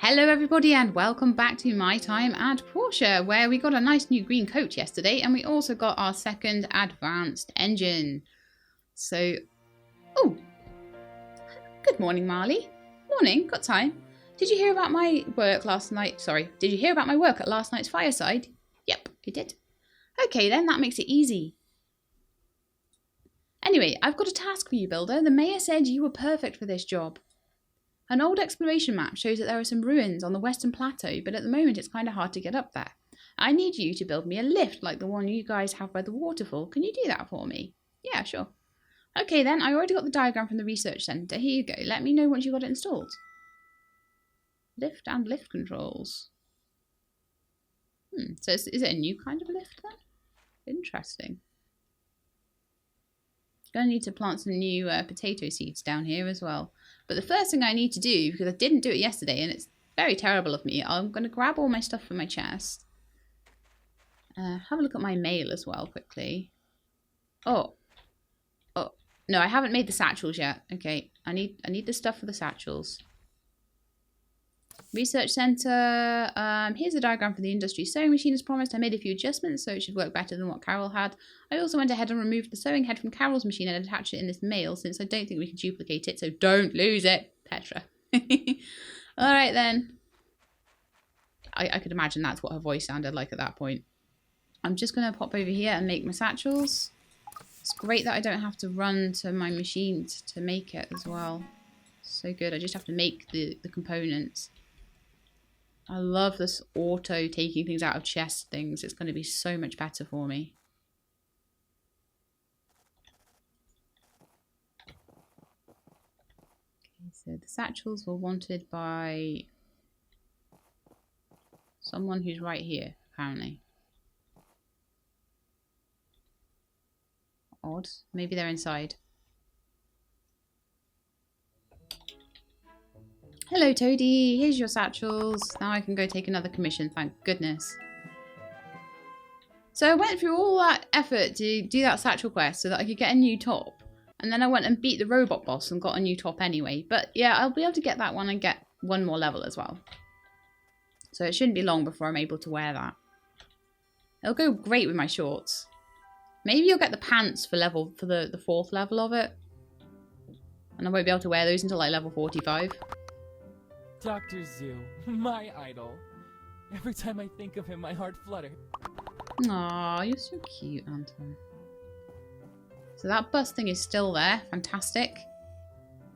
Hello everybody and welcome back to my time at Portia, where we got a nice new green coat yesterday and we also got our second advanced engine. So, oh, good morning Marley. Morning, got time. Did you hear about my work last night? Sorry, did you hear about my work at last night's fireside? Yep, I did. Okay then, that makes it easy. Anyway, I've got a task for you, Builder. The mayor said you were perfect for this job. An old exploration map shows that there are some ruins on the western plateau, but at the moment it's kind of hard to get up there. I need you to build me a lift like the one you guys have by the waterfall. Can you do that for me? Yeah, sure. Okay then, I already got the diagram from the research centre. Here you go. Let me know once you've got it installed. Lift and lift controls. So is it a new kind of lift then? Interesting. Gonna need to plant some new potato seeds down here as well. But the first thing I need to do, because I didn't do it yesterday and it's very terrible of me, I'm going to grab all my stuff from my chest. Have a look at my mail as well quickly. Oh, no, I haven't made the satchels yet. Okay, I need the stuff for the satchels. Research Centre. Here's a diagram for the industry sewing machine as promised. I made a few adjustments so it should work better than what Carol had. I also went ahead and removed the sewing head from Carol's machine and attached it in this mail since I don't think we can duplicate it, so don't lose it, Petra. Alright then. I could imagine that's what her voice sounded like at that point. I'm just going to pop over here and make my satchels. It's great that I don't have to run to my machine to make it as well. So good, I just have to make the components. I love this auto taking things out of chest things. It's going to be so much better for me. Okay, so the satchels were wanted by someone who's right here, apparently. Odd. Maybe they're inside. Hello Toadie, here's your satchels. Now I can go take another commission, thank goodness. So I went through all that effort to do that satchel quest so that I could get a new top. And then I went and beat the robot boss and got a new top anyway. But yeah, I'll be able to get that one and get one more level as well. So it shouldn't be long before I'm able to wear that. It'll go great with my shorts. Maybe you'll get the pants for the 4th level of it. And I won't be able to wear those until like level 45. Dr. Zoo, my idol. Every time I think of him, my heart flutters. Aw, you're so cute, Anton. So that bus thing is still there. Fantastic.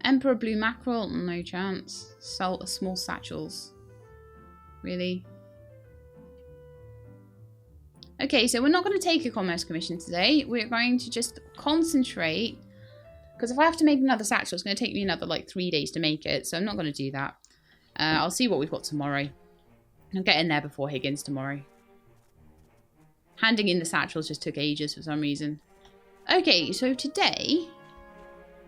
Emperor Blue Mackerel, no chance. Small satchels. Really? Okay, so we're not going to take a commerce commission today. We're going to just concentrate. Because if I have to make another satchel, it's going to take me another like 3 days to make it. So I'm not going to do that. I'll see what we've got tomorrow. I'll get in there before Higgins tomorrow. Handing in the satchels just took ages for some reason. Okay, so today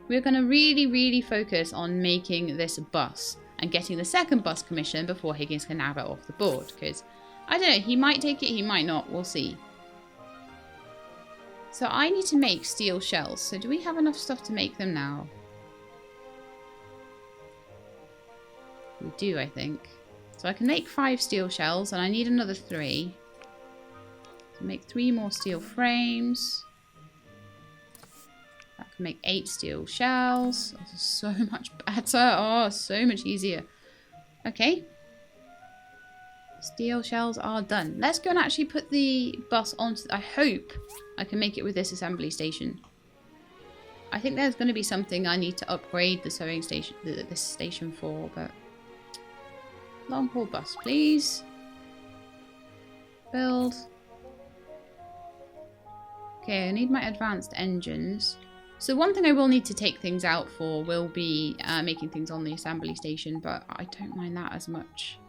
we're going to really focus on making this bus and getting the second bus commission before Higgins can have it off the board. Because, I don't know, he might take it, he might not. We'll see. So I need to make steel shells. So do we have enough stuff to make them now? We do, I think. So I can make 5 steel shells, and I need another 3. So make 3 more steel frames. That can make 8 steel shells. This is so much better. Oh, so much easier. Okay. Steel shells are done. Let's go and actually put the bus onto... I hope I can make it with this assembly station. I think there's going to be something I need to upgrade the sewing station, this station for, but... Long haul bus, please. Build. Okay, I need my advanced engines. So one thing I will need to take things out for will be making things on the assembly station, but I don't mind that as much.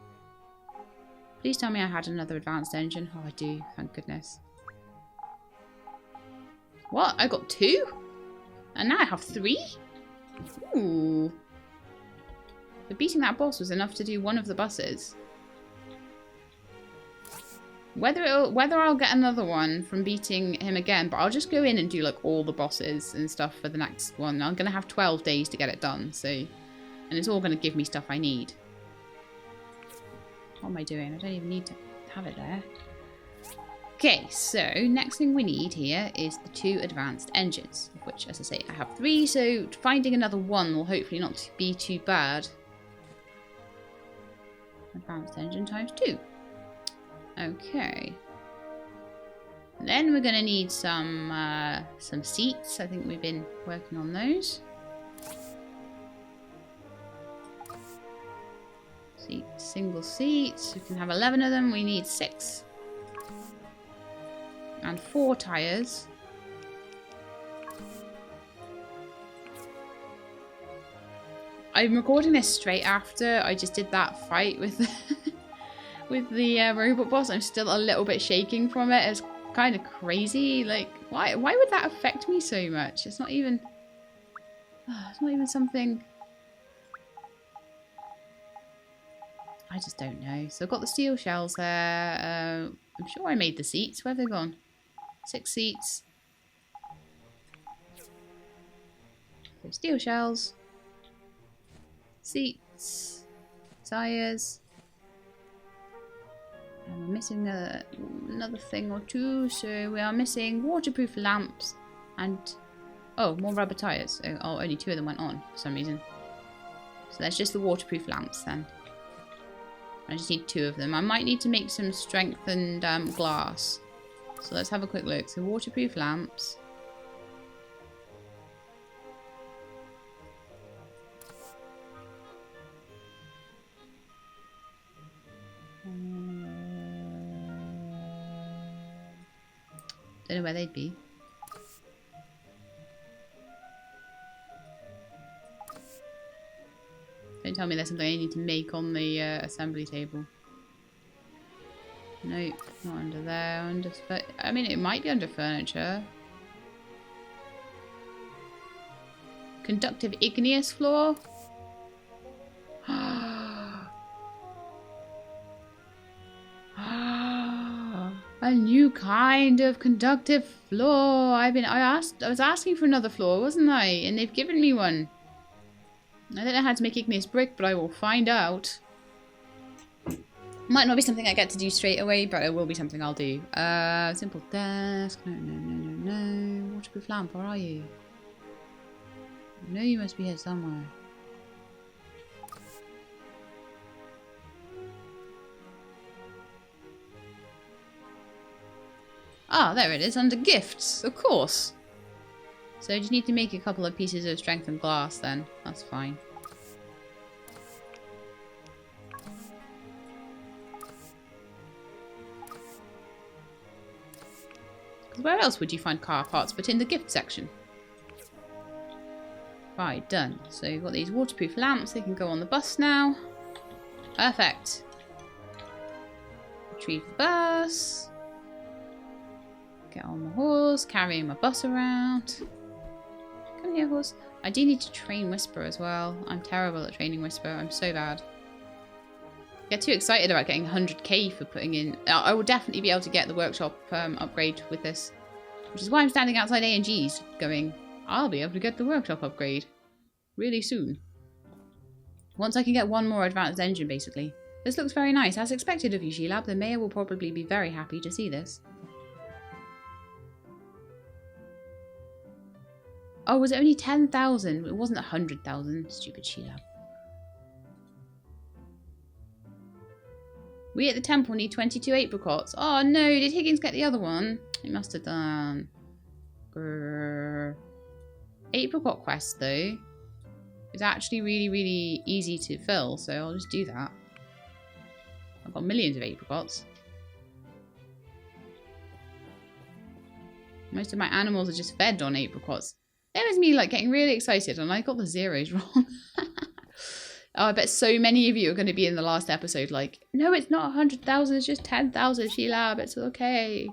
Please tell me I had another advanced engine. Oh, I do. Thank goodness. What? I got 2? And now I have 3? Ooh. So beating that boss was enough to do one of the buses. Whether I'll get another one from beating him again, but I'll just go in and do like all the bosses and stuff for the next one. I'm going to have 12 days to get it done, so... And it's all going to give me stuff I need. What am I doing? I don't even need to have it there. Okay, so next thing we need here is the 2 advanced engines, of which, as I say, I have 3, so finding another one will hopefully not be too bad. Advanced engine times 2. Okay. Then we're going to need some seats. I think we've been working on those. Seats, single seats. We can have 11 of them. We need 6. And 4 tyres. I'm recording this straight after I just did that fight with with the robot boss. I'm still a little bit shaking from it. It's kind of crazy. Like, why would that affect me so much? It's not even something. I just don't know. So I've got the steel shells there. I'm sure I made the seats. Where have they gone? 6 seats. So steel shells. Seats. Tires. And we're missing another thing or 2. So we are missing waterproof lamps and... Oh, more rubber tires. Oh, only 2 of them went on for some reason. So that's just the waterproof lamps then. I just need 2 of them. I might need to make some strengthened glass. So let's have a quick look. So waterproof lamps. Don't know where they'd be. Don't tell me there's something I need to make on the assembly table. Nope, not under there. I mean, it might be under furniture. Conductive igneous floor. A new kind of conductive floor. I was asking for another floor, wasn't I? And they've given me one. I don't know how to make igneous brick, but I will find out. Might not be something I get to do straight away, but it will be something I'll do. Simple desk. No. Waterproof lamp, where are you? I know you must be here somewhere. Ah, there it is, under gifts, of course. So I just need to make a couple of pieces of strengthened glass then. That's fine. Because where else would you find car parts but in the gift section? Right, done. So you've got these waterproof lamps. They can go on the bus now. Perfect. Retrieve the bus. Get on the horse. Carrying my bus around. Come here, horse. I do need to train Whisper as well. I'm terrible at training Whisper. I'm so bad. Get too excited about getting 100k for putting in. I will definitely be able to get the workshop upgrade with this. Which is why I'm standing outside A&G's going, I'll be able to get the workshop upgrade really soon. Once I can get one more advanced engine, basically. This looks very nice. As expected of you, Sheilab, the mayor will probably be very happy to see this. Oh, was it only 10,000? It wasn't 100,000. Stupid Sheilab. We at the temple need 22 apricots. Oh no, did Higgins get the other one? He must have done. Grrr. Apricot quest though is actually really easy to fill, so I'll just do that. I've got millions of apricots. Most of my animals are just fed on apricots. There was me like getting really excited and I got the zeros wrong. Oh, I bet so many of you are going to be in the last episode like, no, it's not 100,000, it's just 10,000, Sheilab, it's okay.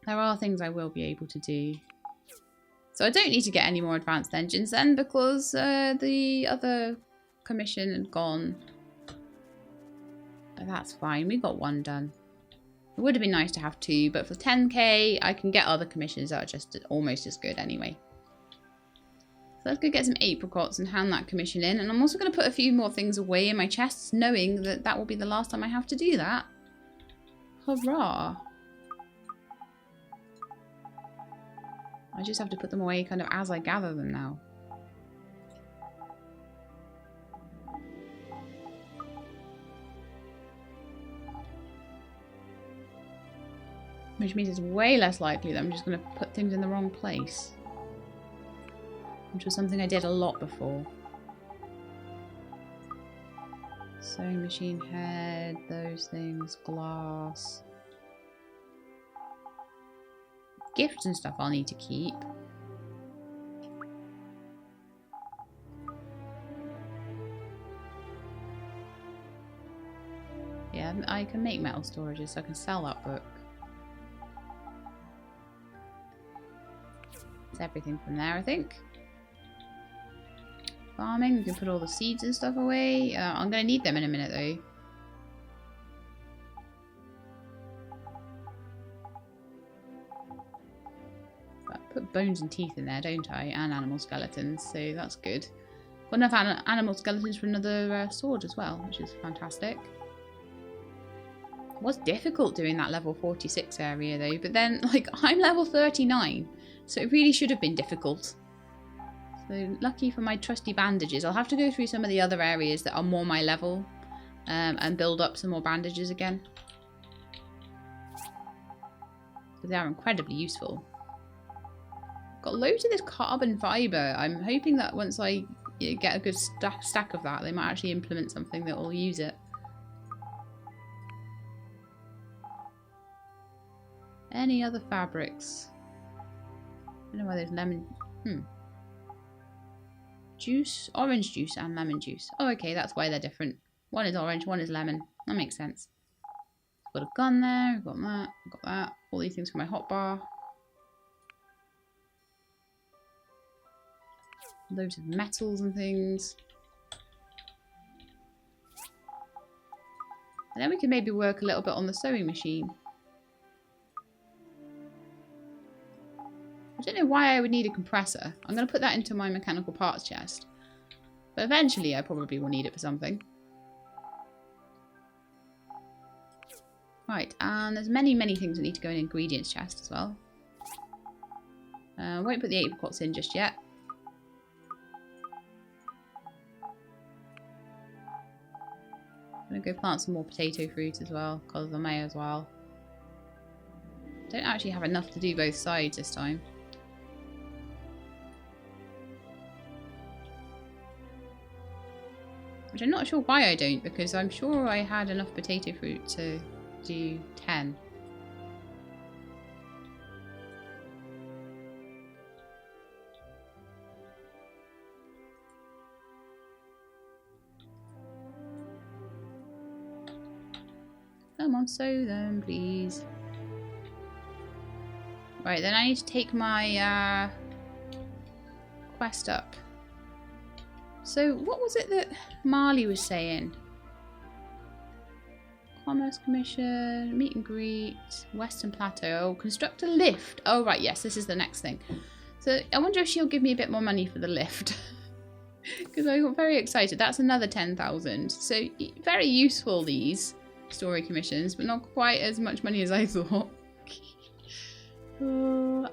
There are things I will be able to do. So I don't need to get any more advanced engines then because the other commission had gone. But that's fine, we got 1 done. It would have been nice to have 2, but for 10k I can get other commissions that are just almost as good anyway. So let's go get some apricots and hand that commission in. And I'm also going to put a few more things away in my chests, knowing that that will be the last time I have to do that. Hurrah. I just have to put them away kind of as I gather them now. Which means it's way less likely that I'm just going to put things in the wrong place. Which was something I did a lot before. Sewing machine head, those things, glass. Gifts and stuff I'll need to keep. Yeah, I can make metal storages, so I can sell that book. That's everything from there, I think. Farming, we can put all the seeds and stuff away. I'm going to need them in a minute though. But I put bones and teeth in there, don't I? And animal skeletons, so that's good. Got enough animal skeletons for another sword as well, which is fantastic. It was difficult doing that level 46 area though, but then like I'm level 39, so it really should have been difficult. So lucky for my trusty bandages. I'll have to go through some of the other areas that are more my level and build up some more bandages again. But they are incredibly useful. Got loads of this carbon fibre. I'm hoping that once I get a good stack of that, they might actually implement something that will use it. Any other fabrics? I don't know why there's lemon. Juice, orange juice and lemon juice. Oh, okay, that's why they're different. One is orange, one is lemon. That makes sense. Got a gun there, got that, got that. All these things for my hotbar. Loads of metals and things. And then we can maybe work a little bit on the sewing machine. I don't know why I would need a compressor. I'm going to put that into my mechanical parts chest. But eventually I probably will need it for something. Right, and there's many, many things that need to go in ingredients chest as well. I won't put the apricots in just yet. I'm going to go plant some more potato fruit as well, because I may as well. Don't actually have enough to do both sides this time. Which I'm not sure why I don't, because I'm sure I had enough potato fruit to do 10. Come on, sew them, please. Right, then I need to take my quest up. So, what was it that Marley was saying? Commerce Commission, meet and greet, Western Plateau, construct a lift. Oh, right, yes, this is the next thing. So, I wonder if she'll give me a bit more money for the lift. Because I got very excited. That's another 10,000. So, very useful, these story commissions, but not quite as much money as I thought.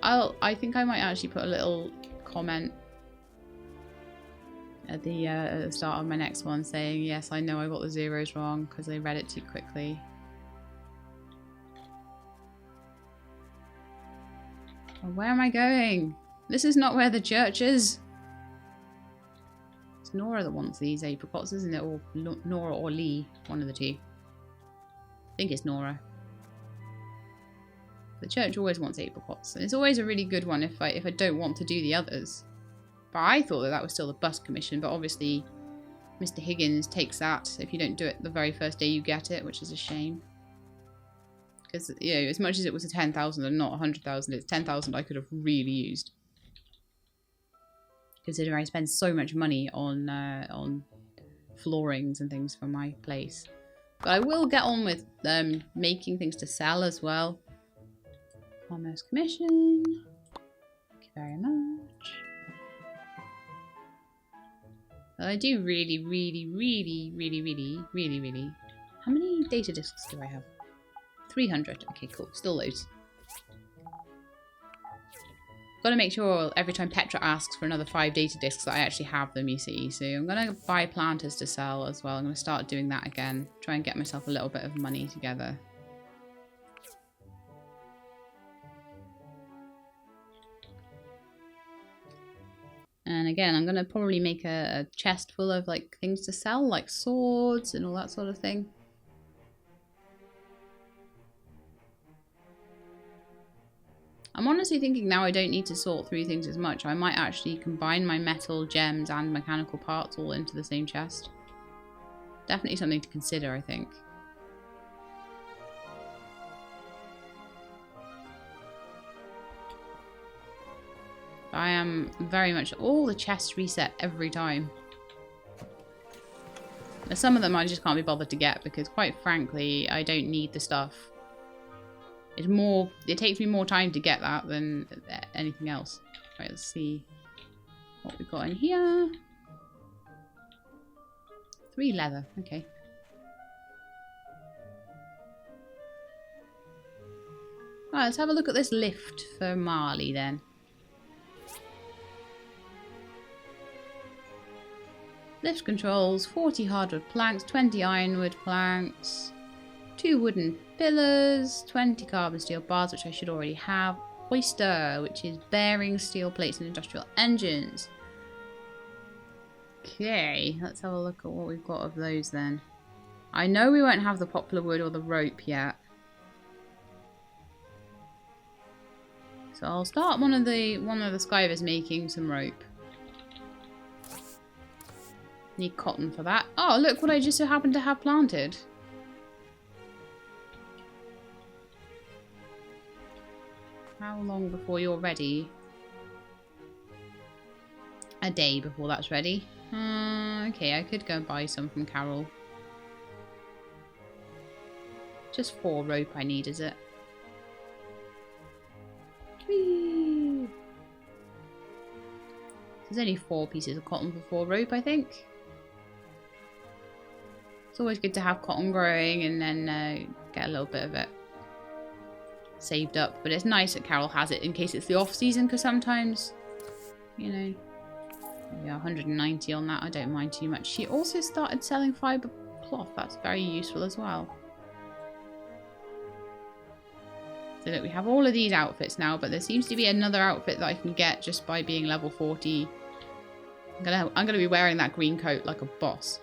I think I might actually put a little comment at the start of my next one saying, yes, I know I got the zeros wrong because I read it too quickly. Oh, where am I going? This is not where the church is. It's Nora that wants these apricots, isn't it? Or Nora or Lee, one of the two. I think it's Nora. The church always wants apricots, and it's always a really good one if I don't want to do the others. But I thought that was still the bus commission, but obviously Mr. Higgins takes that. If you don't do it the very first day, you get it, which is a shame. Because, you know, as much as it was a 10,000 and not 100,000, it's 10,000 I could have really used. Considering I spend so much money on floorings and things for my place. But I will get on with making things to sell as well. Commerce Commission. Thank you very much. But I do really. How many data discs do I have? 300. Okay, cool. Still loads. Got to make sure every time Petra asks for another 5 data discs that I actually have them, you see. So I'm going to buy planters to sell as well. I'm going to start doing that again. Try and get myself a little bit of money together. And again, I'm going to probably make a chest full of like things to sell, like swords and all that sort of thing. I'm honestly thinking now I don't need to sort through things as much. I might actually combine my metal, gems, and mechanical parts all into the same chest. Definitely something to consider, I think. I am very much... all the chests reset every time. Now, some of them I just can't be bothered to get because, quite frankly, I don't need the stuff. It's more... it takes me more time to get that than anything else. Right, let's see what we've got in here. 3 leather. Okay. Right, let's have a look at this lift for Marley then. Lift controls, 40 hardwood planks, 20 ironwood planks, 2 wooden pillars, 20 carbon steel bars, which I should already have, oyster, which is bearings, steel plates, and industrial engines. Okay, let's have a look at what we've got of those then. I know we won't have the poplar wood or the rope yet. So I'll start one of the skivers making some rope. Need cotton for that. Oh, look what I just so happened to have planted. How long before you're ready? A day before that's ready. Okay, I could go and buy some from Carol. Just 4 rope I need, is it? Whee! There's only 4 pieces of cotton for 4 rope, I think. It's always good to have cotton growing and then get a little bit of it saved up. But it's nice that Carol has it in case it's the off season, because sometimes, you know, yeah, 190 on that. I don't mind too much. She also started selling fibre cloth. That's very useful as well. So look, we have all of these outfits now, but there seems to be another outfit that I can get just by being level 40. I'm gonna be wearing that green coat like a boss.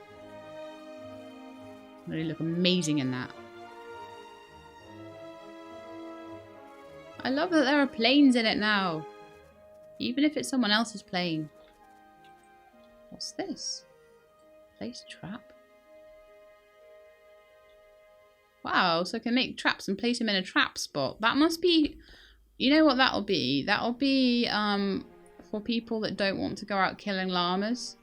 Really look amazing in that. I love that there are planes in it now. Even if it's someone else's plane. What's this? Place trap. Wow, so I can make traps and place them in a trap spot. That must be... you know what that'll be? That'll be for people that don't want to go out killing llamas.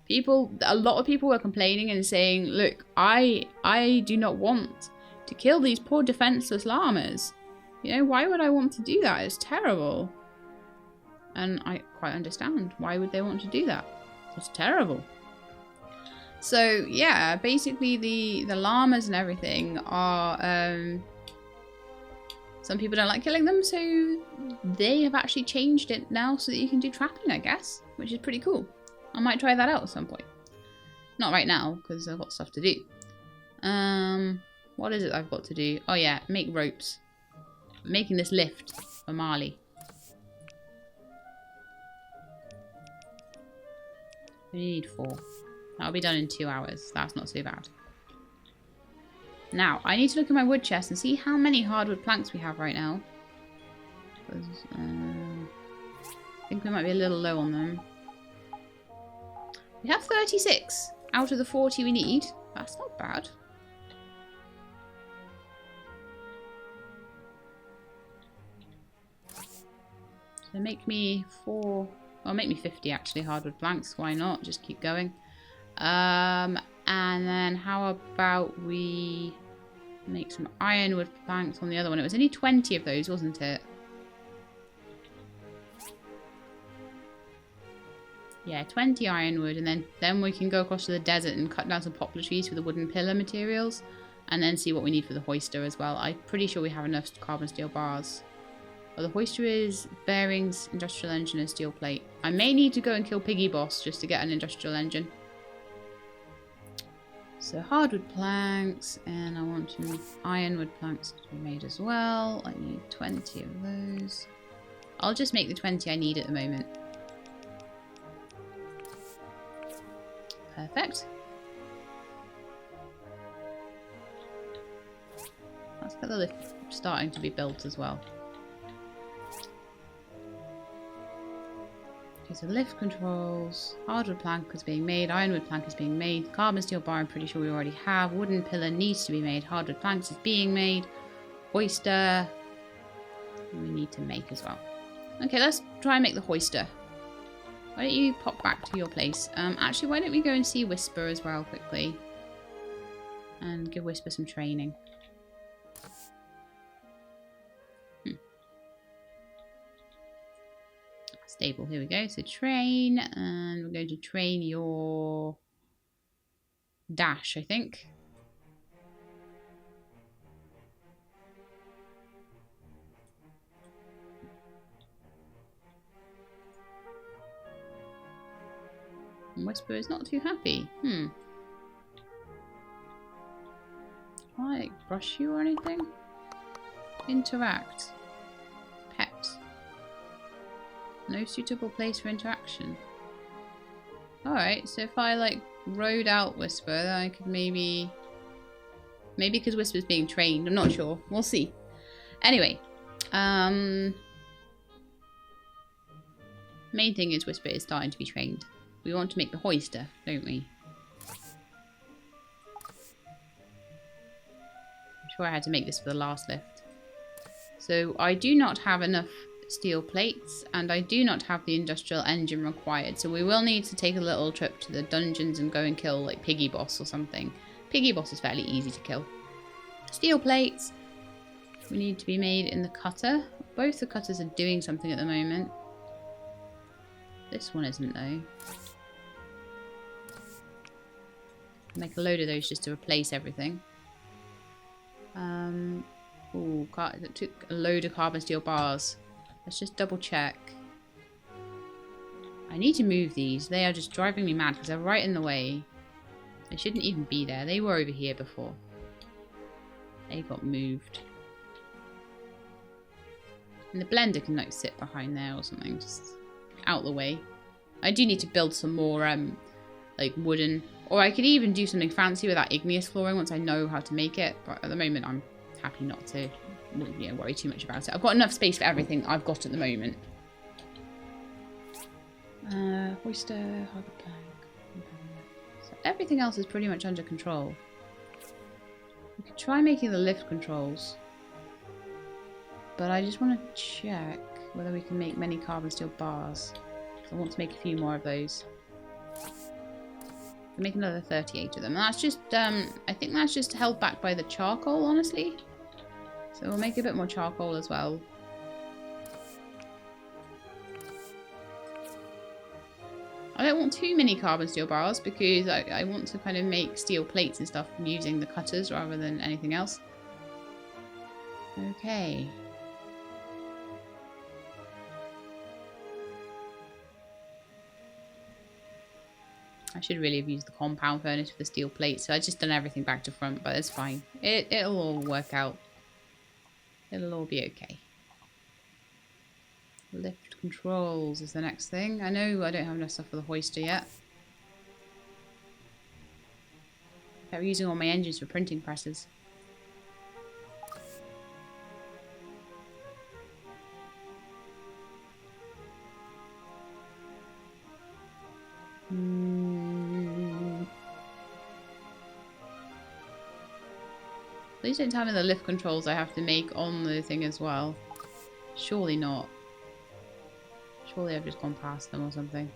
A lot of people were complaining and saying, look, I do not want to kill these poor defenseless llamas. You know, why would I want to do that? It's terrible. And I quite understand. Why would they want to do that? It's terrible. So, yeah, basically the llamas and everything are... some people don't like killing them, so they have actually changed it now so that you can do trapping, I guess. Which is pretty cool. I might try that out at some point. Not right now, because I've got stuff to do. What is it I've got to do? Oh yeah, make ropes. I'm making this lift for Marley. We need 4. That'll be done in 2 hours. That's not so bad. Now, I need to look at my wood chest and see how many hardwood planks we have right now. I think we might be a little low on them. We have 36 out of the 40 we need. That's not bad. So make me 4... well, make me 50 actually, hardwood planks. Why not? Just keep going. And then how about we make some ironwood planks on the other one? It was only 20 of those, wasn't it? Yeah, 20 ironwood, and then we can go across to the desert and cut down some poplar trees for the wooden pillar materials, and then see what we need for the hoister as well. I'm pretty sure we have enough carbon steel bars. Oh, the hoister is bearings, industrial engine, and steel plate. I may need to go and kill Piggy Boss just to get an industrial engine. So hardwood planks, and I want some ironwood planks to be made as well. I need 20 of those. I'll just make the 20 I need at the moment. Perfect. Let's get the lift starting to be built as well. Okay, so lift controls, hardwood plank is being made, ironwood plank is being made, carbon steel bar I'm pretty sure we already have, wooden pillar needs to be made, hardwood planks is being made, hoister we need to make as well. Okay, let's try and make the hoister. Why don't you pop back to your place? Actually, why don't we go and see Whisper as well quickly? And give Whisper some training. Stable, here we go. So train, and we're going to train your dash, I think. And Whisper is not too happy. Can I like, brush you or anything? Interact. Pet. No suitable place for interaction. Alright, so if I like rode out Whisper, then I could maybe because Whisper's being trained, I'm not sure. We'll see. Anyway. Main thing is Whisper is starting to be trained. We want to make the hoister, don't we? I'm sure I had to make this for the last lift. So I do not have enough steel plates, and I do not have the industrial engine required. So we will need to take a little trip to the dungeons and go and kill like Piggy Boss or something. Piggy Boss is fairly easy to kill. Steel plates. We need to be made in the cutter. Both the cutters are doing something at the moment. This one isn't though. Make a load of those just to replace everything. Ooh, it took a load of carbon steel bars. Let's just double check. I need to move these. They are just driving me mad because they're right in the way. They shouldn't even be there. They were over here before. They got moved. And the blender can like sit behind there or something. Just out the way. I do need to build some more like wooden, or I could even do something fancy with that igneous flooring once I know how to make it, but at the moment I'm happy not to worry too much about it. I've got enough space for everything I've got at the moment. Hoister, hardwood plank. So everything else is pretty much under control. We could try making the lift controls, but I just want to check whether we can make many carbon steel bars. I want to make a few more of those. I'll make another 38 of them. And that's just, I think that's just held back by the charcoal, honestly. So we'll make a bit more charcoal as well. I don't want too many carbon steel bars because I want to kind of make steel plates and stuff using the cutters rather than anything else. Okay. I should really have used the compound furnace for the steel plates, so I've just done everything back to front, but it's fine. It'll all work out. It'll all be okay. Lift controls is the next thing. I know I don't have enough stuff for the hoister yet. I'm using all my engines for printing presses. Please don't tell me the lift controls I have to make on the thing as well. Surely not. Surely I've just gone past them or something.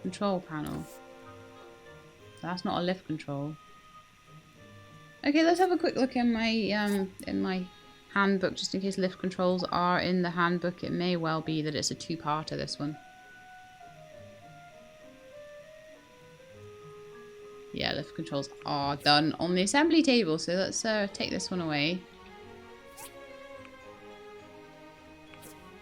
Control panel. That's not a lift control. Okay, let's have a quick look in my handbook, just in case lift controls are in the handbook. It may well be that it's a two-parter, this one. Yeah, lift controls are done on the assembly table. So let's take this one away.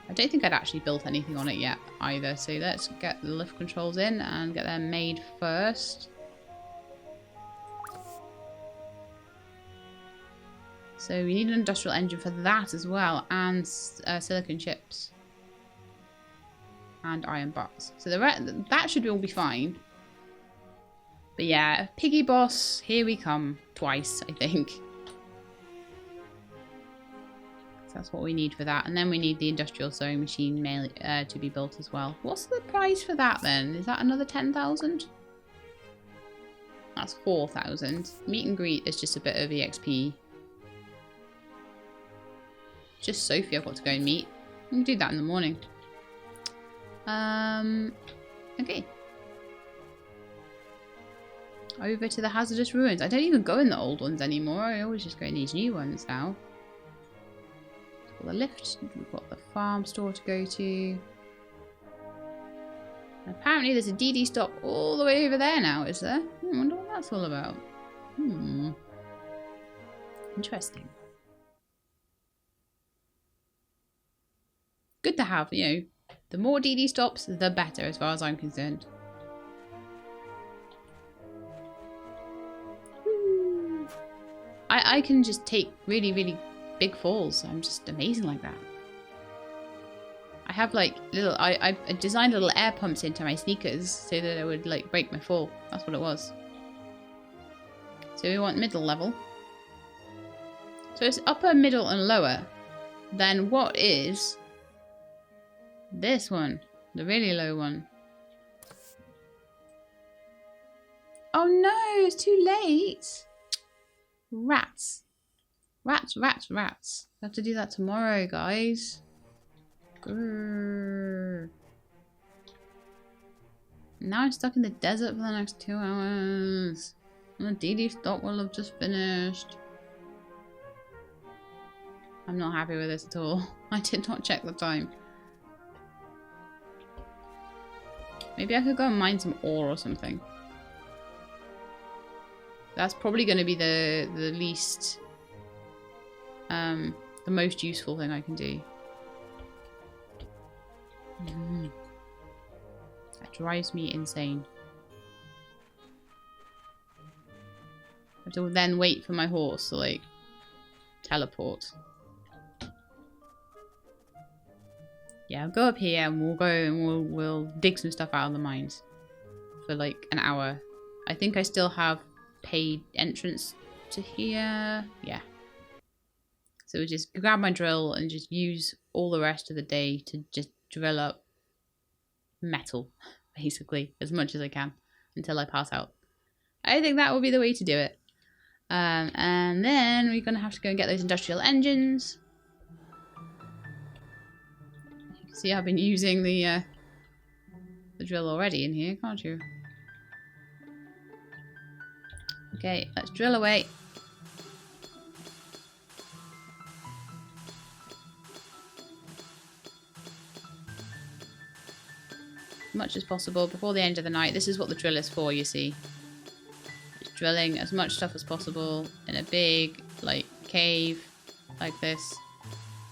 I don't think I'd actually built anything on it yet either. So let's get the lift controls in and get them made first. So we need an industrial engine for that as well, and silicon chips. And iron bars. So that should all be fine. But yeah, Piggy Boss, here we come. Twice, I think. So that's what we need for that. And then we need the industrial sewing machine to be built as well. What's the price for that then? Is that another 10,000? That's 4,000. Meet and greet is just a bit of EXP. Just Sophie I've got to go and meet. We can do that in the morning. Okay. Over to the hazardous ruins. I don't even go in the old ones anymore. I always just go in these new ones now. We've got the lift. We've got the farm store to go to. And apparently there's a DD stop all the way over there now, is there? I wonder what that's all about. Interesting. Good to have, you know. The more DD stops, the better as far as I'm concerned. I can just take really, really big falls. I'm just amazing like that. I have like little, I designed little air pumps into my sneakers so that it would like break my fall. That's what it was. So we want middle level. So it's upper, middle and lower. Then what is this one? The really low one. Oh no, it's too late. Rats. Rats, rats, rats. I have to do that tomorrow, guys. Grrr. Now I'm stuck in the desert for the next 2 hours. And the DD stop will have just finished. I'm not happy with this at all. I did not check the time. Maybe I could go and mine some ore or something. That's probably going to be the least, the most useful thing I can do. That drives me insane. I have to then wait for my horse to like teleport. Yeah, I'll go up here and we'll go and we'll dig some stuff out of the mines for like an hour. I think I still have paid entrance to here. Yeah. So we just grab my drill and just use all the rest of the day to just drill up metal, basically, as much as I can until I pass out. I think that will be the way to do it. And then we're going to have to go and get those industrial engines. You can see I've been using the drill already in here, can't you? Okay, let's drill away. As much as possible before the end of the night. This is what the drill is for, you see. Just drilling as much stuff as possible in a big, like, cave like this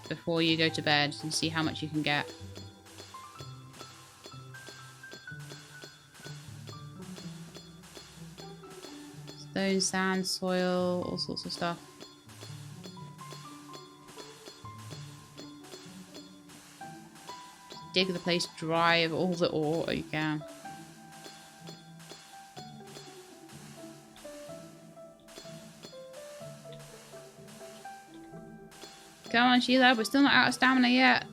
before you go to bed and see how much you can get. Stone, sand, soil, all sorts of stuff. Just dig the place dry of all the ore you can. Come on, Sheila, we're still not out of stamina yet.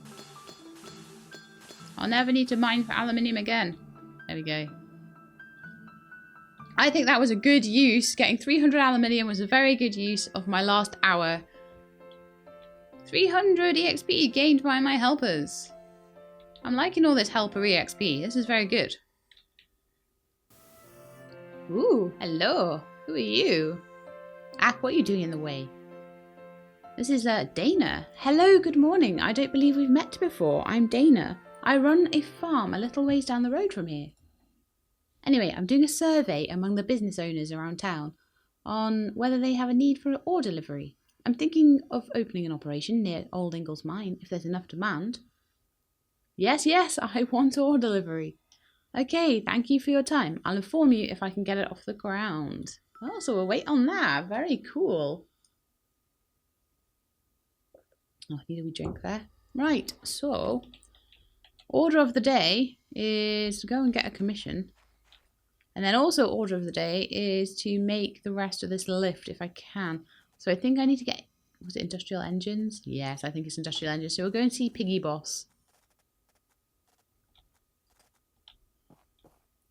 I'll never need to mine for aluminium again. There we go. I think that was a good use. Getting 300 aluminium was a very good use of my last hour. 300 EXP gained by my helpers. I'm liking all this helper EXP. This is very good. Ooh, hello. Who are you? Ak, what are you doing in the way? This is Dana. Hello, good morning. I don't believe we've met before. I'm Dana. I run a farm a little ways down the road from here. Anyway, I'm doing a survey among the business owners around town on whether they have a need for ore delivery. I'm thinking of opening an operation near Old Ingle's mine if there's enough demand. Yes, I want ore delivery. Okay, thank you for your time. I'll inform you if I can get it off the ground. Oh, so we'll wait on that. Very cool. Oh, I need a wee drink there. Right, so order of the day is to go and get a commission. And then also order of the day is to make the rest of this lift if I can. So I think I need to get, was it industrial engines? Yes, I think it's industrial engines. So we'll go and see Piggy Boss.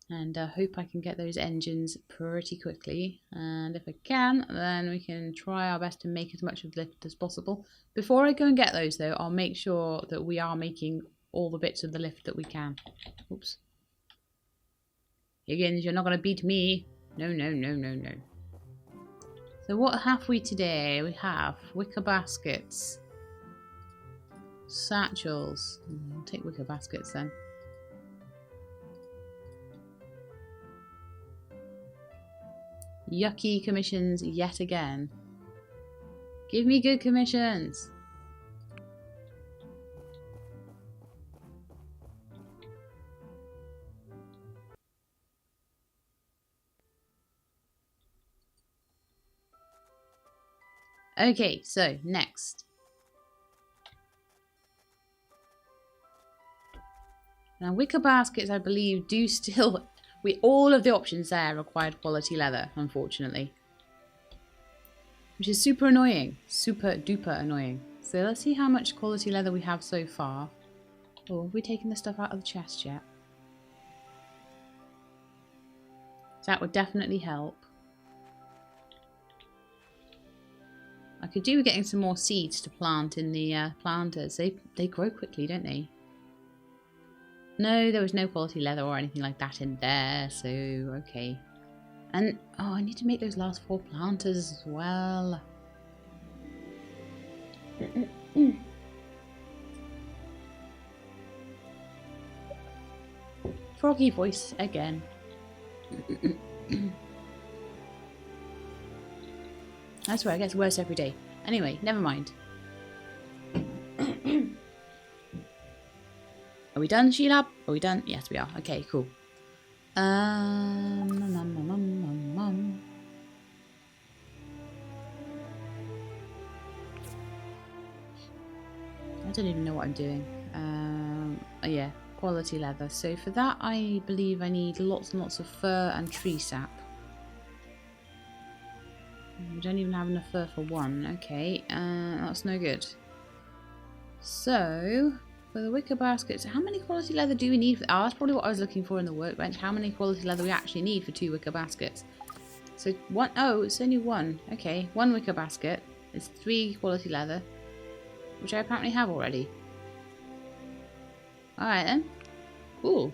And I hope I can get those engines pretty quickly. And if I can, then we can try our best to make as much of the lift as possible. Before I go and get those though, I'll make sure that we are making all the bits of the lift that we can. Oops. Higgins, you're not going to beat me. No. So what have we today? We have wicker baskets. Satchels. I'll take wicker baskets then. Yucky commissions yet again. Give me good commissions. Okay, so next. Now wicker baskets, I believe, do still... all of the options there required quality leather, unfortunately. Which is super annoying. Super duper annoying. So let's see how much quality leather we have so far. Oh, have we taken the stuff out of the chest yet? That would definitely help. I could do with getting some more seeds to plant in the planters. They grow quickly, don't they? No, there was no quality leather or anything like that in there, so okay. And, oh, I need to make those last 4 planters as well. Froggy voice again. I swear, it gets worse every day. Anyway, never mind. Are we done, Sheila? Are we done? Yes, we are. Okay, cool. I don't even know what I'm doing. Oh yeah, quality leather. So for that, I believe I need lots and lots of fur and tree sap. We don't even have enough fur for one. Okay, that's no good. So... for the wicker baskets, how many quality leather do we need? Oh, that's probably what I was looking for in the workbench. How many quality leather we actually need for 2 wicker baskets? So one, oh, it's only 1. Okay, 1 wicker basket is 3 quality leather, which I apparently have already. Alright then. Cool.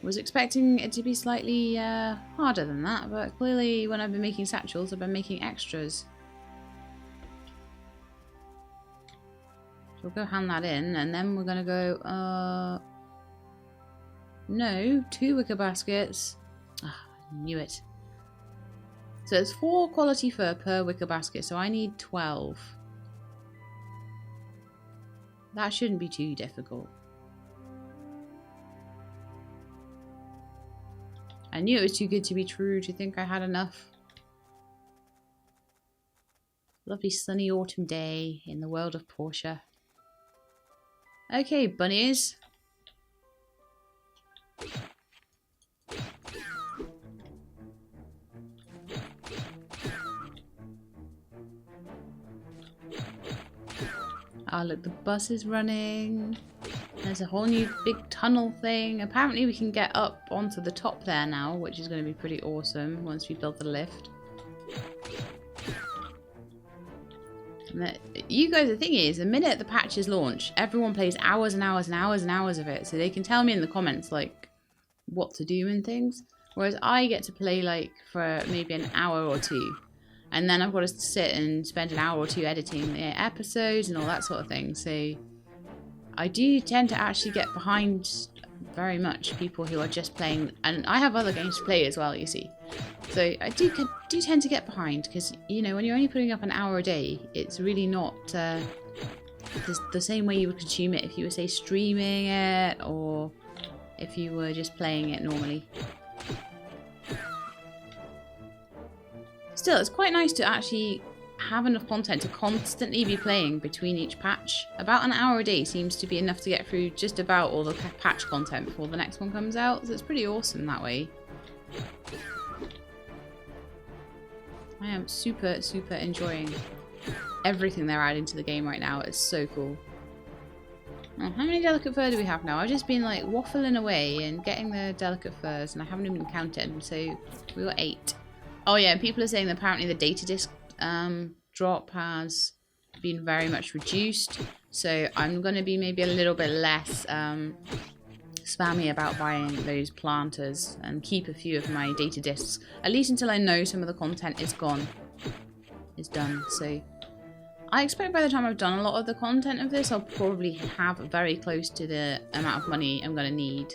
Was expecting it to be slightly harder than that, but clearly when I've been making satchels, I've been making extras. So we'll go hand that in, and then we're going to go, no, 2 wicker baskets. Ah, I knew it. So it's 4 quality fur per wicker basket, so I need 12. That shouldn't be too difficult. I knew it was too good to be true to think I had enough. Lovely sunny autumn day in the world of Portia. Okay, bunnies. Oh, look, the bus is running. There's a whole new big tunnel thing. Apparently we can get up onto the top there now, which is going to be pretty awesome once we build the lift. You guys, the thing is, the minute the patches launch, everyone plays hours and hours and hours and hours of it. So they can tell me in the comments, like, what to do and things. Whereas I get to play, like, for maybe an hour or 2. And then I've got to sit and spend an hour or 2 editing the episodes and all that sort of thing. So I do tend to actually get behind very much people who are just playing, and I have other games to play as well, you see. So I do tend to get behind because, you know, when you're only putting up an hour a day, it's really not the same way you would consume it if you were, say, streaming it or if you were just playing it normally. Still, it's quite nice to actually have enough content to constantly be playing between each patch. About an hour a day seems to be enough to get through just about all the patch content before the next one comes out, so it's pretty awesome that way. I am super enjoying everything they're adding to the game right now. It's so cool. Oh, how many delicate fur do we have now? I've just been like waffling away and getting the delicate furs and I haven't even counted, so we got 8. Oh yeah, and people are saying that apparently the data disc drop has been very much reduced, so I'm going to be maybe a little bit less spammy about buying those planters and keep a few of my data discs, at least until I know some of the content is done. So I expect by the time I've done a lot of the content of this, I'll probably have very close to the amount of money I'm going to need.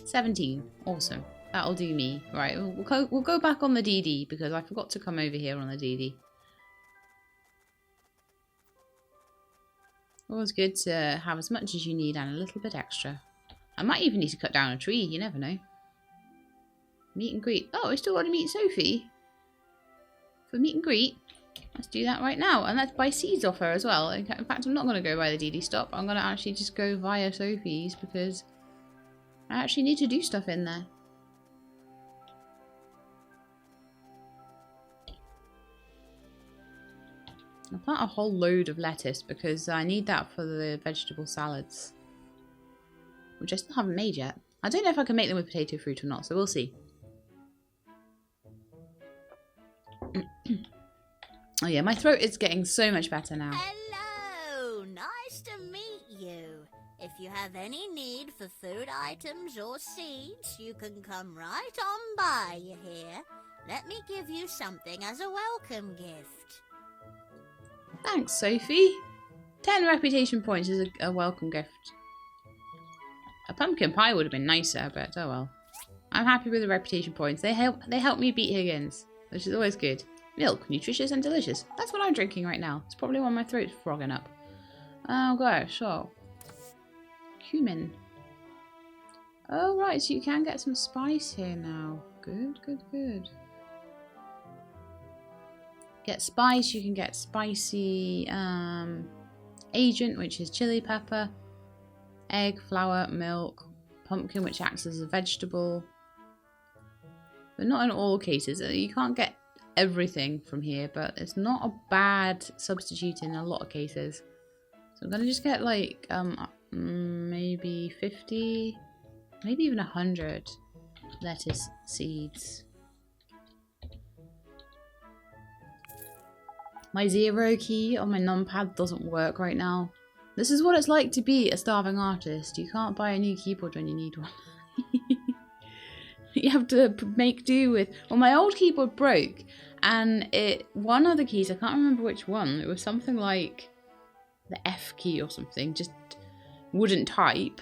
17. Awesome. That'll do me. Right, we'll go back on the DD because I forgot to come over here on the DD. Always good to have as much as you need and a little bit extra. I might even need to cut down a tree, you never know. Meet and greet. Oh, I still got to meet Sophie. For meet and greet. Let's do that right now. And let's buy seeds off her as well. In fact, I'm not going to go by the DD stop. I'm going to actually just go via Sophie's because I actually need to do stuff in there. I'll plant a whole load of lettuce because I need that for the vegetable salads, which I still haven't made yet. I don't know if I can make them with potato fruit or not, so we'll see. Oh yeah, my throat is getting so much better now. Hello, nice to meet you. If you have any need for food items or seeds, you can come right on by, you hear? Let me give you something as a welcome gift. Thanks, Sophie. 10 reputation points is a welcome gift. A pumpkin pie would have been nicer, but oh well. I'm happy with the reputation points. They help me beat Higgins, which is always good. Milk, nutritious and delicious. That's what I'm drinking right now. It's probably why my throat's frogging up. Oh gosh, so cumin. Oh right, so you can get some spice here now. Good, good, good. Get spice, you can get spicy agent, which is chili pepper, egg, flour, milk, pumpkin, which acts as a vegetable. But not in all cases. You can't get everything from here, but it's not a bad substitute in a lot of cases. So I'm going to just get like maybe 50, maybe even 100 lettuce seeds. My 0 key on my numpad doesn't work right now. This is what it's like to be a starving artist. You can't buy a new keyboard when you need one. You have to make do with... Well, my old keyboard broke, and one of the keys, I can't remember which one, it was something like the F key or something, just wouldn't type.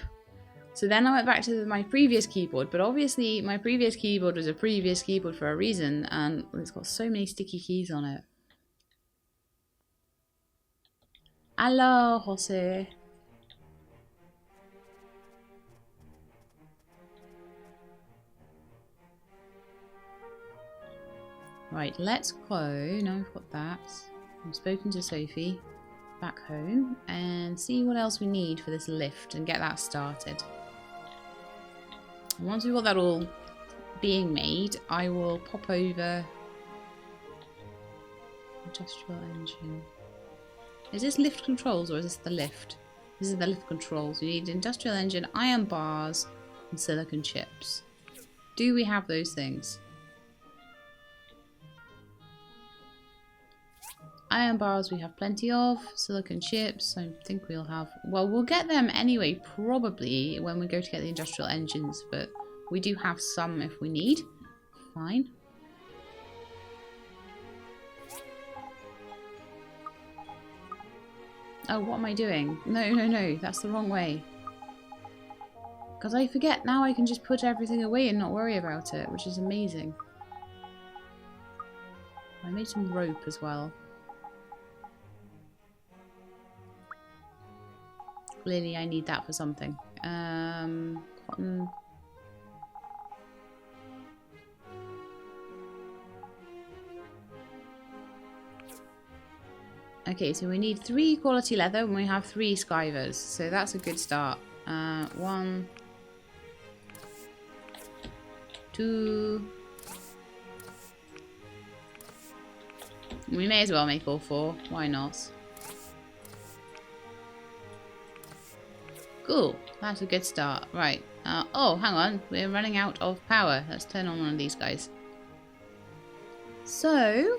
So then I went back to my previous keyboard, but obviously my previous keyboard was a previous keyboard for a reason, and it's got so many sticky keys on it. Hello, Jose. Right, let's go. Now we've got that. I've spoken to Sophie back home and see what else we need for this lift and get that started. And once we've got that all being made, I will pop over. Industrial engine. Is this lift controls or is this the lift? This is the lift controls. We need industrial engine, iron bars, and silicon chips. Do we have those things? Iron bars we have plenty of. Silicon chips, I think we'll have... Well, we'll get them anyway, probably, when we go to get the industrial engines, but we do have some if we need. Fine. Oh, what am I doing? No, no, no. That's the wrong way. Because I forget now I can just put everything away and not worry about it, which is amazing. I made some rope as well. Clearly I need that for something. Cotton. Okay, so we need 3 quality leather and we have 3 skivers. So that's a good start. 1, 2. We may as well make all 4. Why not? Cool. That's a good start. Right. Oh, hang on. We're running out of power. Let's turn on one of these guys. So,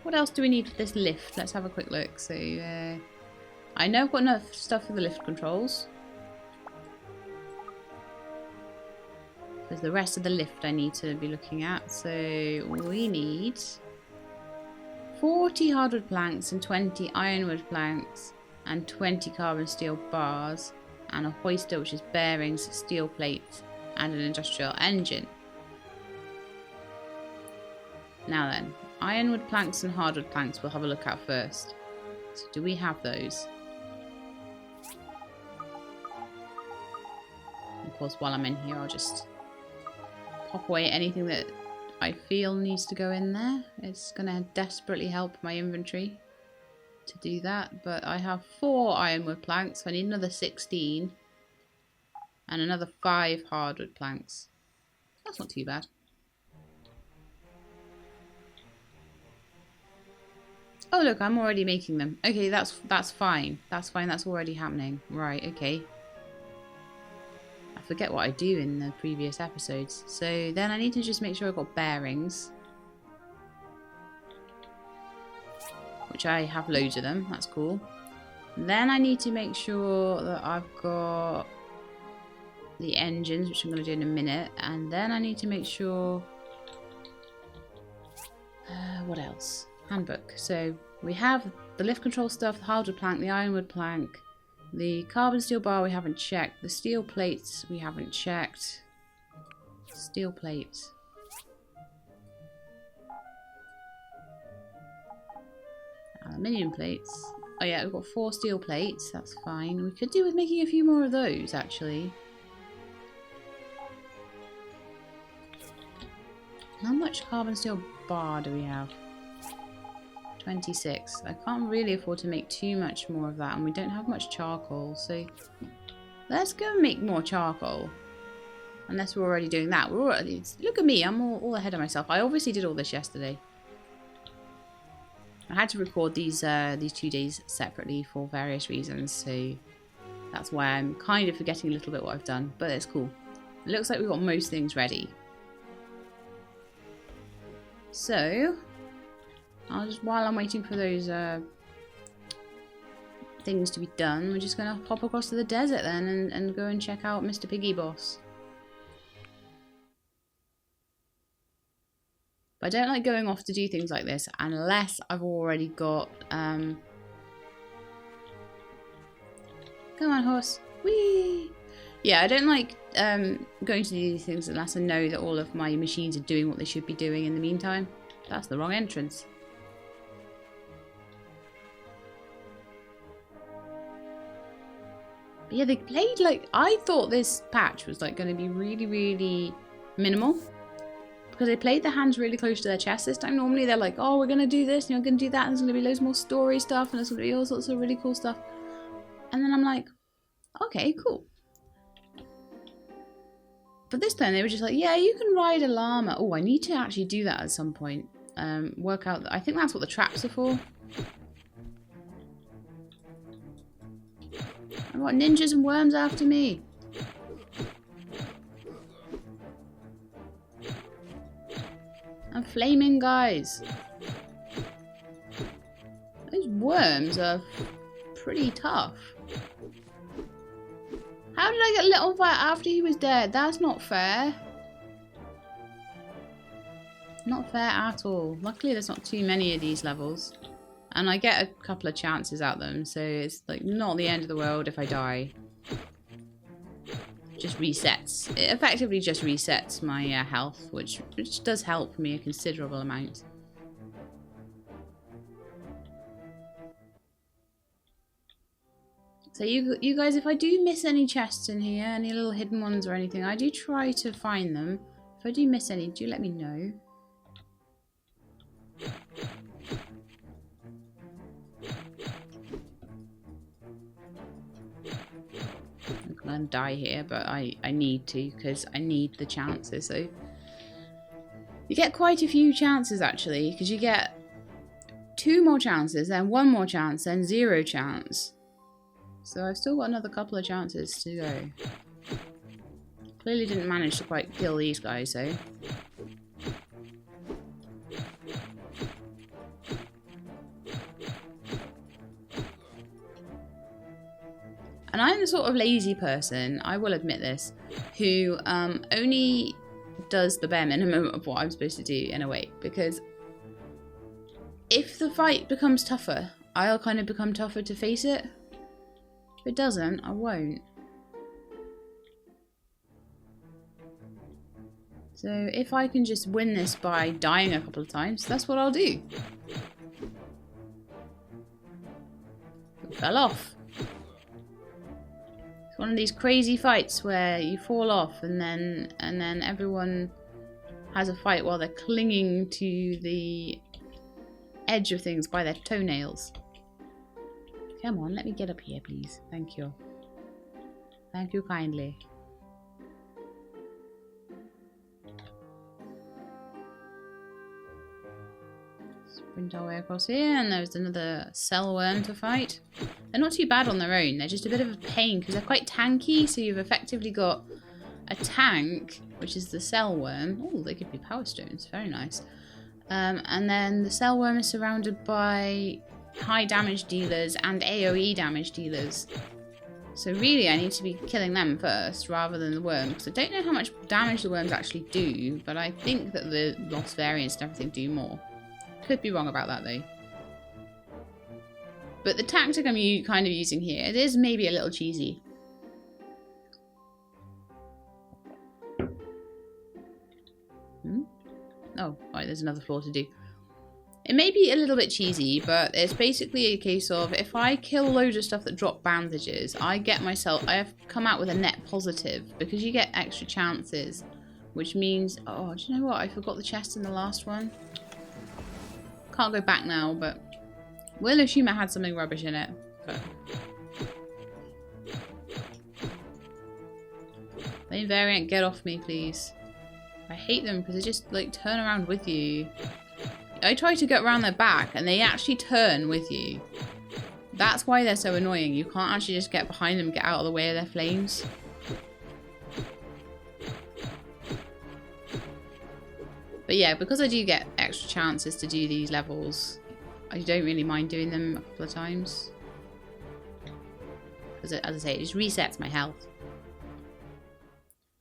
what else do we need for this lift? Let's have a quick look. So, I know I've got enough stuff for the lift controls. There's the rest of the lift I need to be looking at. So, we need 40 hardwood planks and 20 ironwood planks and 20 carbon steel bars and a hoister, which is bearings, steel plates and an industrial engine. Now then, ironwood planks and hardwood planks we'll have a look at first. So do we have those? Of course, while I'm in here, I'll just pop away anything that I feel needs to go in there. It's going to desperately help my inventory to do that. But I have 4 ironwood planks. So I need another 16. And another 5 hardwood planks. That's not too bad. Oh look, I'm already making them. Okay, that's fine. That's fine, that's already happening. Right, okay. I forget what I do in the previous episodes. So then I need to just make sure I've got bearings. Which I have loads of them, that's cool. Then I need to make sure that I've got the engines, which I'm going to do in a minute. And then I need to make sure... what else? Handbook. So we have the lift control stuff, the hardwood plank, the ironwood plank, the carbon steel bar we haven't checked, the steel plates we haven't checked. Steel plates. Aluminium plates. Oh yeah, we've got 4 steel plates, that's fine. We could do with making a few more of those actually. How much carbon steel bar do we have? 26. I can't really afford to make too much more of that, and we don't have much charcoal, so let's go and make more charcoal. Unless we're already doing that. We're already, look at me, I'm all ahead of myself. I obviously did all this yesterday. I had to record these 2 days separately for various reasons, so that's why I'm kind of forgetting a little bit what I've done, but it's cool. It looks like we've got most things ready. So, I'll just, while I'm waiting for those things to be done, we're just going to pop across to the desert then and go and check out Mr. Piggy Boss. But I don't like going off to do things like this unless I've already got... Come on, horse. Whee! Yeah, I don't like going to do these things unless I know that all of my machines are doing what they should be doing in the meantime. That's the wrong entrance. But yeah, they played like... I thought this patch was like going to be really, really minimal. Because they played their hands really close to their chest this time. Normally they're like, oh, we're going to do this and you're going to do that. And there's going to be loads more story stuff and there's going to be all sorts of really cool stuff. And then I'm like, okay, cool. But this time they were just like, yeah, you can ride a llama. Oh, I need to actually do that at some point. Work out... I think that's what the traps are for. I've got ninjas and worms after me. And flaming guys. Those worms are pretty tough. How did I get lit on fire after he was dead? That's not fair. Not fair at all. Luckily there's not too many of these levels. And I get a couple of chances at them, so it's like not the end of the world if I die. Just resets. It effectively just resets my health, which does help me a considerable amount. So you guys, if I do miss any chests in here, any little hidden ones or anything, I do try to find them. If I do miss any, do let me know. I'm gonna die here, but I need to, because I need the chances. So you get quite a few chances actually, because you get 2 more chances, then 1 more chance, then 0 chance. So I've still got another couple of chances to go. Clearly didn't manage to quite kill these guys though. And I'm the sort of lazy person, I will admit this, who only does the bare minimum of what I'm supposed to do in a way. Because if the fight becomes tougher, I'll kind of become tougher to face it. If it doesn't, I won't. So if I can just win this by dying a couple of times, that's what I'll do. It fell off. It's one of these crazy fights where you fall off and then everyone has a fight while they're clinging to the edge of things by their toenails. Come on, let me get up here, please. Thank you. Thank you kindly. Sprint our way across here, and there's another cell worm to fight. They're not too bad on their own, they're just a bit of a pain because they're quite tanky, so you've effectively got a tank, which is the cell worm. Oh, they give me power stones, very nice. And then the cell worm is surrounded by high damage dealers and AoE damage dealers. So really I need to be killing them first rather than the worm, because I don't know how much damage the worms actually do, but I think that the lost variants and everything do more. Could be wrong about that though. But the tactic I'm kind of using here, it is maybe a little cheesy. Oh, right, there's another floor to do. It may be a little bit cheesy, but it's basically a case of if I kill loads of stuff that drop bandages, I have come out with a net positive because you get extra chances, which means, oh, do you know what? I forgot the chest in the last one. Can't go back now, but we'll assume it had something rubbish in it. But main variant, get off me, please. I hate them because they just like turn around with you. I try to get around their back and they actually turn with you. That's why they're so annoying. You can't actually just get behind them, get out of the way of their flames. But yeah, because I do get extra chances to do these levels, I don't really mind doing them a couple of times. Because as I say, it just resets my health.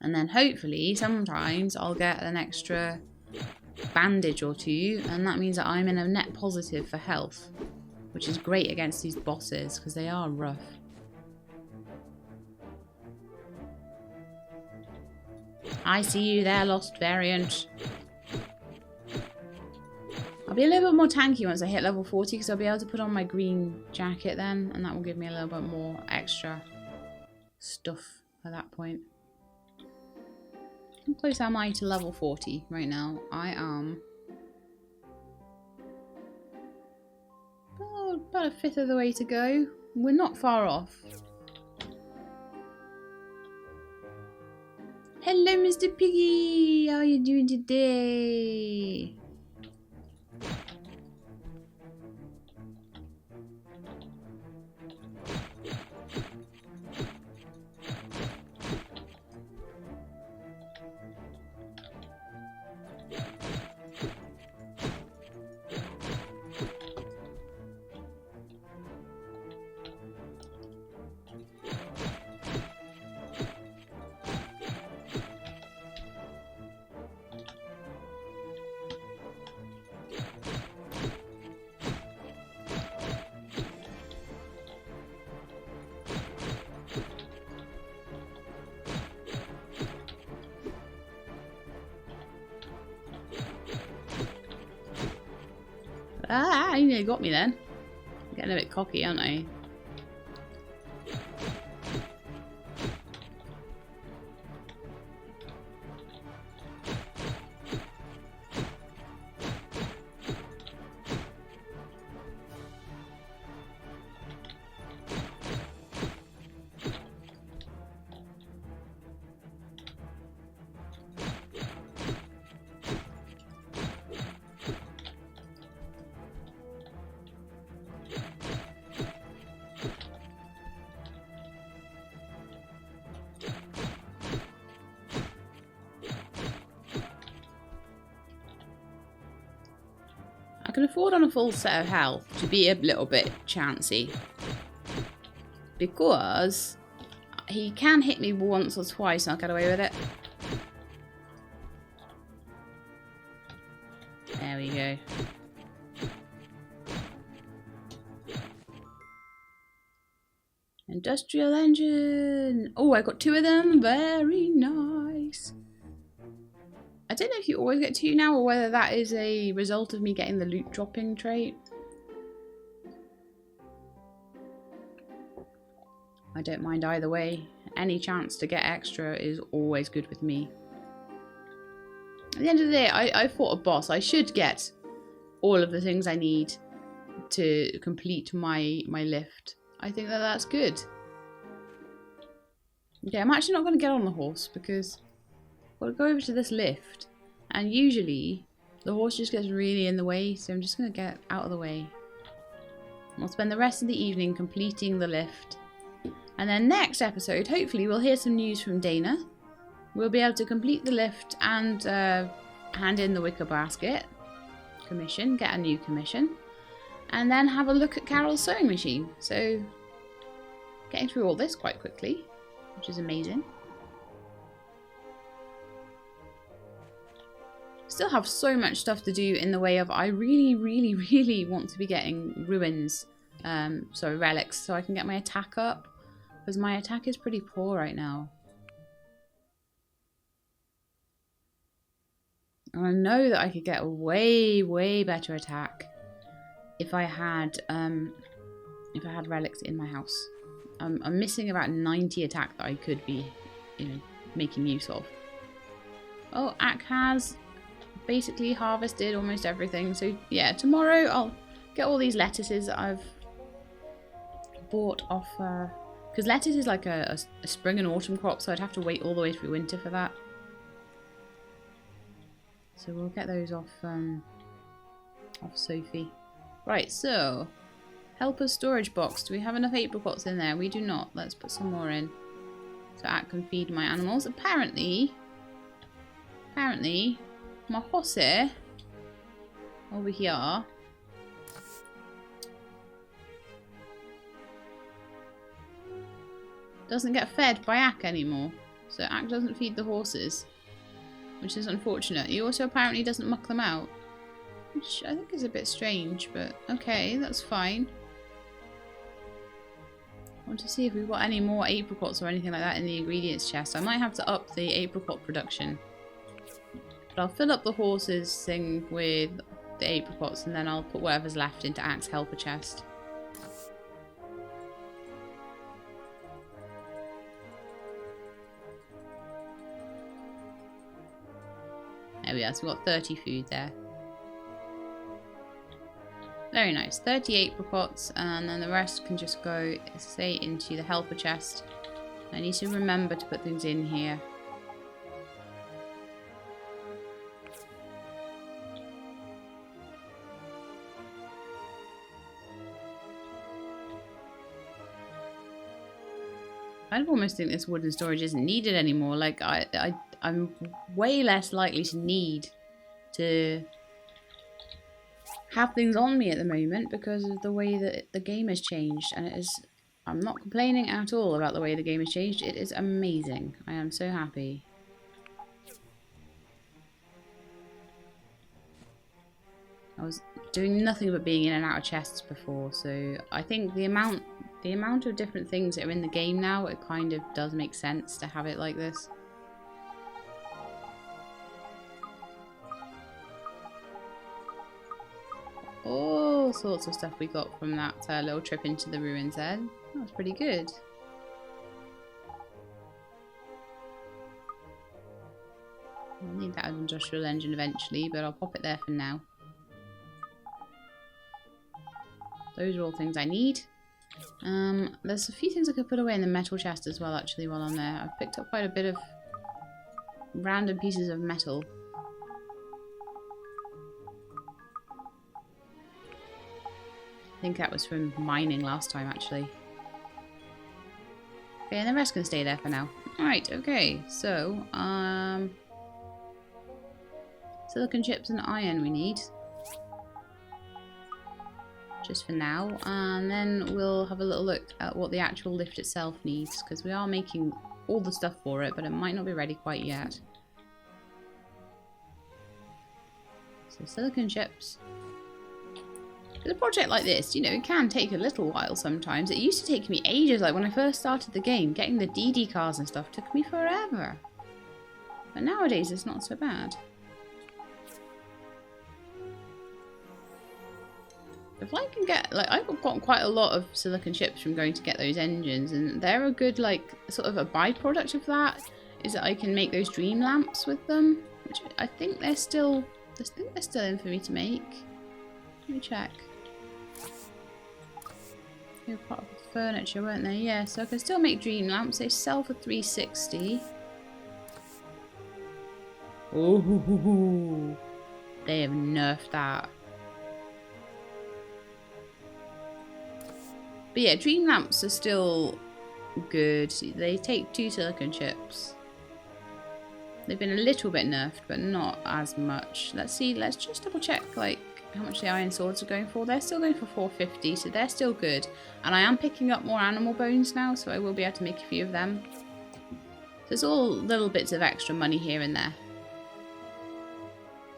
And then hopefully, sometimes I'll get an extra bandage or 2, and that means that I'm in a net positive for health, which is great against these bosses, because they are rough. I see you there, Lost Variant. I'll be a little bit more tanky once I hit level 40, because I'll be able to put on my green jacket then, and that will give me a little bit more extra stuff at that point. How close am I to level 40 right now? I am about a fifth of the way to go. We're not far off. Hello, Mr. Piggy! How are you doing today? you nearly got me then. I'm getting a bit cocky, aren't I? I can afford on a full set of health to be a little bit chancy. Because he can hit me once or twice and I'll get away with it. There we go. Industrial engine! Oh, I got 2 of them. Very nice. I don't know if you always get 2 now or whether that is a result of me getting the loot dropping trait. I don't mind either way. Any chance to get extra is always good with me. At the end of the day, I fought a boss. I should get all of the things I need to complete my lift. I think that that's good. Okay, I'm actually not going to get on the horse because I'll go over to this lift, and usually the horse just gets really in the way, so I'm just going to get out of the way. We'll spend the rest of the evening completing the lift, and then next episode, hopefully we'll hear some news from Dana. We'll be able to complete the lift and hand in the Wicker Basket commission, get a new commission, and then have a look at Carol's sewing machine. So, getting through all this quite quickly, which is amazing. Still have so much stuff to do in the way of I really want to be getting ruins, relics, so I can get my attack up, because my attack is pretty poor right now. And I know that I could get a way better attack if I had relics in my house. I'm missing about 90 attack that I could be, making use of. Oh, Ak has basically harvested almost everything. So yeah, tomorrow I'll get all these lettuces that I've bought off. Because lettuce is like a spring and autumn crop, so I'd have to wait all the way through winter for that. So we'll get those off Sophie. Right, so helper's storage box. Do we have enough apricots in there? We do not. Let's put some more in. So I can feed my animals. Apparently, my horse here, over here, doesn't get fed by Ak anymore. So Ak doesn't feed the horses, which is unfortunate. He also apparently doesn't muck them out, which I think is a bit strange, but okay, that's fine. I want to see if we've got any more apricots or anything like that in the ingredients chest. I might have to up the apricot production. But I'll fill up the horses thing with the apricots and then I'll put whatever's left into Ak's helper chest. There we are, so we've got 30 food there. Very nice, 30 apricots, and then the rest can just go straight into the helper chest. I need to remember to put things in here. I almost think this wooden storage isn't needed anymore. Like, I'm way less likely to need to have things on me at the moment because of the way that the game has changed. And it is, I'm not complaining at all about the way the game has changed. It is amazing. I am so happy. I was doing nothing but being in and out of chests before, so I think the amount of different things that are in the game now, it kind of does make sense to have it like this. all sorts of stuff we got from that little trip into the ruins then. That was pretty good. I'll need that industrial engine eventually, but I'll pop it there for now. Those are all things I need. There's a few things I could put away in the metal chest as well, actually, while I'm there. I've picked up quite a bit of random pieces of metal. I think that was from mining last time, actually. Okay, and the rest can stay there for now. Alright, okay, so, silicon chips and iron we need. Just for now. And then we'll have a little look at what the actual lift itself needs, because we are making all the stuff for it, but it might not be ready quite yet. So silicon chips. With a project like this, you know, it can take a little while sometimes. It used to take me ages, like when I first started the game, getting the DD cars and stuff took me forever. But nowadays it's not so bad. If I can get, like, I've got quite a lot of silicon chips from going to get those engines, and they're a good, like, sort of a byproduct of that, is that I can make those dream lamps with them, which I think they're still, in for me to make. Let me check. They were part of the furniture, weren't they? Yeah, so I can still make dream lamps. They sell for 360. Ooh, they have nerfed that. But yeah, dream lamps are still good. They take 2 silicon chips. They've been a little bit nerfed, but not as much. Let's see, let's just double check like how much the iron swords are going for. They're still going for 450, so they're still good. And I am picking up more animal bones now, so I will be able to make a few of them. So it's all little bits of extra money here and there.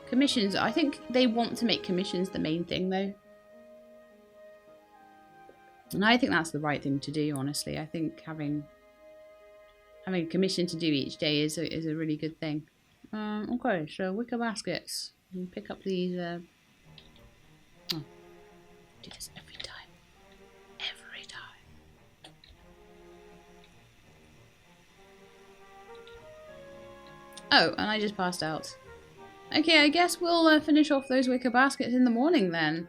Commissions, I think they want to make commissions the main thing though. And I think that's the right thing to do, honestly. I think having a commission to do each day is a really good thing. Okay, so wicker baskets. You can pick up these. Oh, do this every time. Every time. Oh, and I just passed out. Okay, I guess we'll finish off those wicker baskets in the morning then.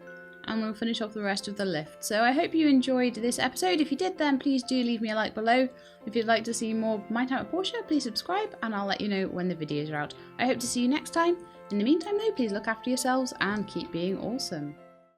And we'll finish off the rest of the lift. So I hope you enjoyed this episode. If you did, then please do leave me a like below. If you'd like to see more My Time at Portia, please subscribe and I'll let you know when the videos are out. I hope to see you next time. In the meantime though, please look after yourselves and keep being awesome.